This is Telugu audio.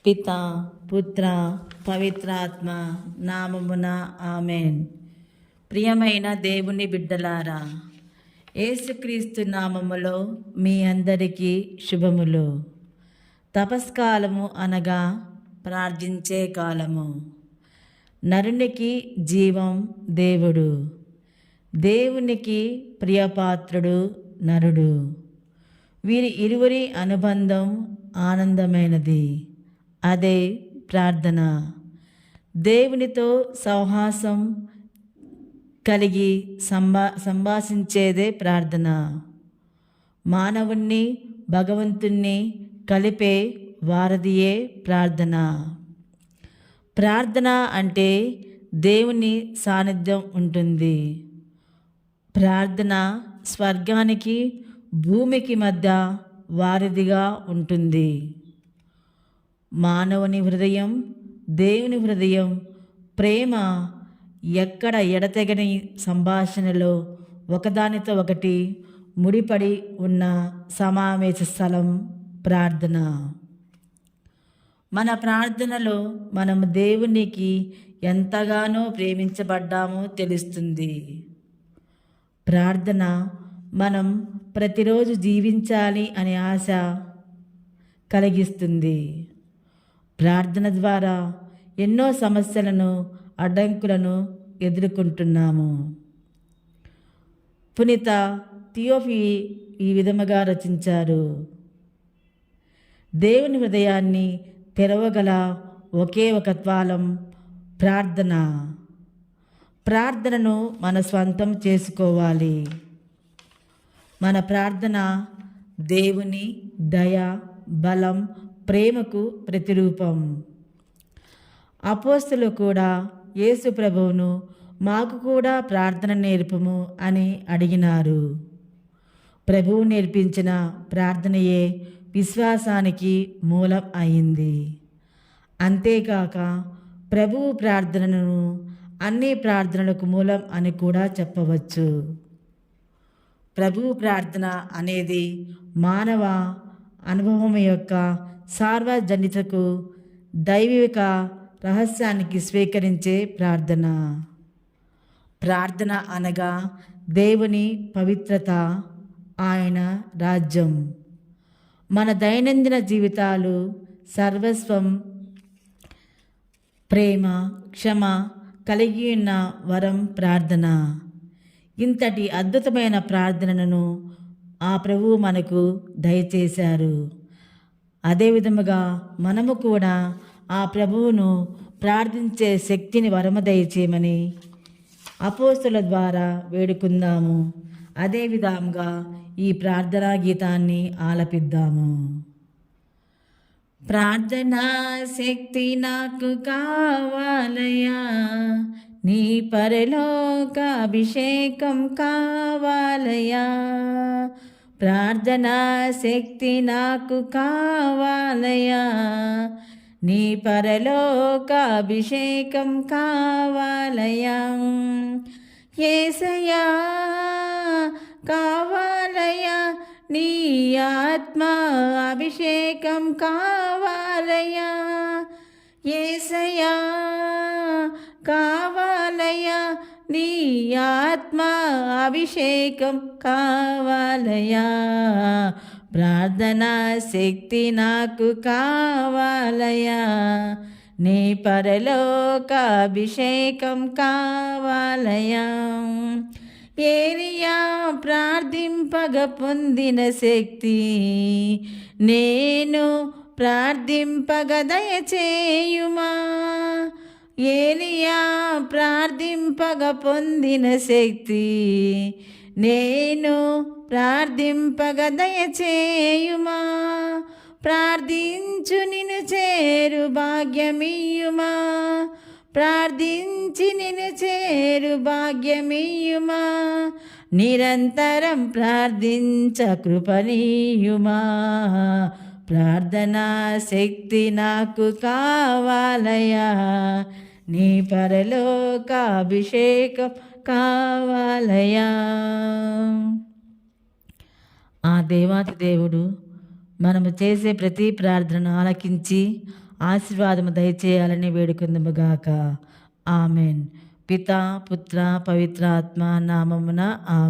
పిత పుత్ర పవిత్రాత్మ నామమున ఆమెన్. ప్రియమైన దేవుని బిడ్డలారా, యేసుక్రీస్తు నామములో మీ అందరికీ శుభములు. తపస్కాలము అనగా ప్రార్థించే కాలము. నరునికి జీవం దేవుడు, దేవునికి ప్రియపాత్రుడు నరుడు. వీరి ఇరువురి అనుబంధం ఆనందమైనది. అదే ప్రార్థన. దేవునితో సౌహాసం కలిగి సంభాషించేదే ప్రార్థన. మానవుణ్ణి భగవంతుణ్ణి కలిపే వారధియే ప్రార్థన. ప్రార్థన అంటే దేవుని సాన్నిధ్యం ఉంటుంది. ప్రార్థన స్వర్గానికి భూమికి మధ్య వారధిగా ఉంటుంది. మానవుని హృదయం, దేవుని హృదయం, ప్రేమ ఎక్కడ ఎడతెగని సంభాషణలో ఒకదానితో ఒకటి ముడిపడి ఉన్న సమావేశ స్థలం ప్రార్థన. మన ప్రార్థనలో మనము దేవునికి ఎంతగానో ప్రేమించబడ్డామో తెలుస్తుంది. ప్రార్థన మనం ప్రతిరోజు జీవించాలి అనే ఆశ కలిగిస్తుంది. ప్రార్థన ద్వారా ఎన్నో సమస్యలను, అడ్డంకులను ఎదుర్కొంటున్నాము. పునీత థియోఫీ ఈ విధముగా రచించారు: దేవుని హృదయాన్ని తెరవగల ఒకే ఒక ద్వారం ప్రార్థన. ప్రార్థనను మన స్వంతం చేసుకోవాలి. మన ప్రార్థన దేవుని దయ, బలం, ప్రేమకు ప్రతిరూపం. అపోస్తలులు కూడా యేసు ప్రభువును మాకు కూడా ప్రార్థన నేర్పుము అని అడిగినారు. ప్రభువు నేర్పించిన ప్రార్థనయే విశ్వాసానికి మూలం అయింది. అంతేకాక ప్రభువు ప్రార్థనను అన్ని ప్రార్థనలకు మూలం అని కూడా చెప్పవచ్చు. ప్రభువు ప్రార్థన అనేది మానవ అనుభవం యొక్క సార్వజనికకు దైవిక రహస్యానికి స్వీకరించే ప్రార్థన. ప్రార్థన అనగా దేవుని పవిత్రత, ఆయన రాజ్యం. మన దైనందిన జీవితాలు సర్వస్వం ప్రేమ, క్షమ కలిగి ఉన్న వరం ప్రార్థన. ఇంతటి అద్భుతమైన ప్రార్థనను ఆ ప్రభువు మనకు దయచేశారు. అదేవిధముగా మనము కూడా ఆ ప్రభువును ప్రార్థించే శక్తిని వరము దయచేయమని అపోస్తలుల ద్వారా వేడుకుందాము. అదేవిధంగా ఈ ప్రార్థనా గీతాన్ని ఆలపిద్దాము. ప్రార్థనా శక్తి నాకు కావాలయా, నీ పరలోక అభిషేకం కావాలయా. ప్రార్థనా శక్తి నాకు కావాలయా, నీ పరలోక అభిషేకం కావాలయా. యేసయ్యా కావాలయా, నీ ఆత్మ అభిషేకం కావాలయా. యేసయ్యా కావాలయా, నీ ఆత్మ అభిషేకం కావాలయా. ప్రార్థనా శక్తి నాకు కావాలయా, నీ పరలోక అభిషేకం కావాలయా. ఏలియా ప్రార్థింపగ పొందిన శక్తి నేను ప్రార్థింపగ దయచేయుమా. ఏలియా ప్రార్థింపగ పొందిన శక్తి నేను ప్రార్థింపగ దయచేయుమా. ప్రార్థించు నిన్ను చేరు భాగ్యమియ్యుమా, ప్రార్థించి నిన్ను చేరు భాగ్యమియ్యుమా. నిరంతరం ప్రార్థించ కృపనీయుమా. ప్రార్థనా శక్తి నాకు కావాలయా, నీ పరలోక అభిషేకం కావాలయా. ఆ దేవాతి దేవుడు మనము చేసే ప్రతి ప్రార్థనను ఆలకించి ఆశీర్వాదము దయచేయాలని వేడుకుందుముగాక. ఆమెన్. పితా పుత్ర పవిత్ర ఆత్మ నామమున ఆమెన్.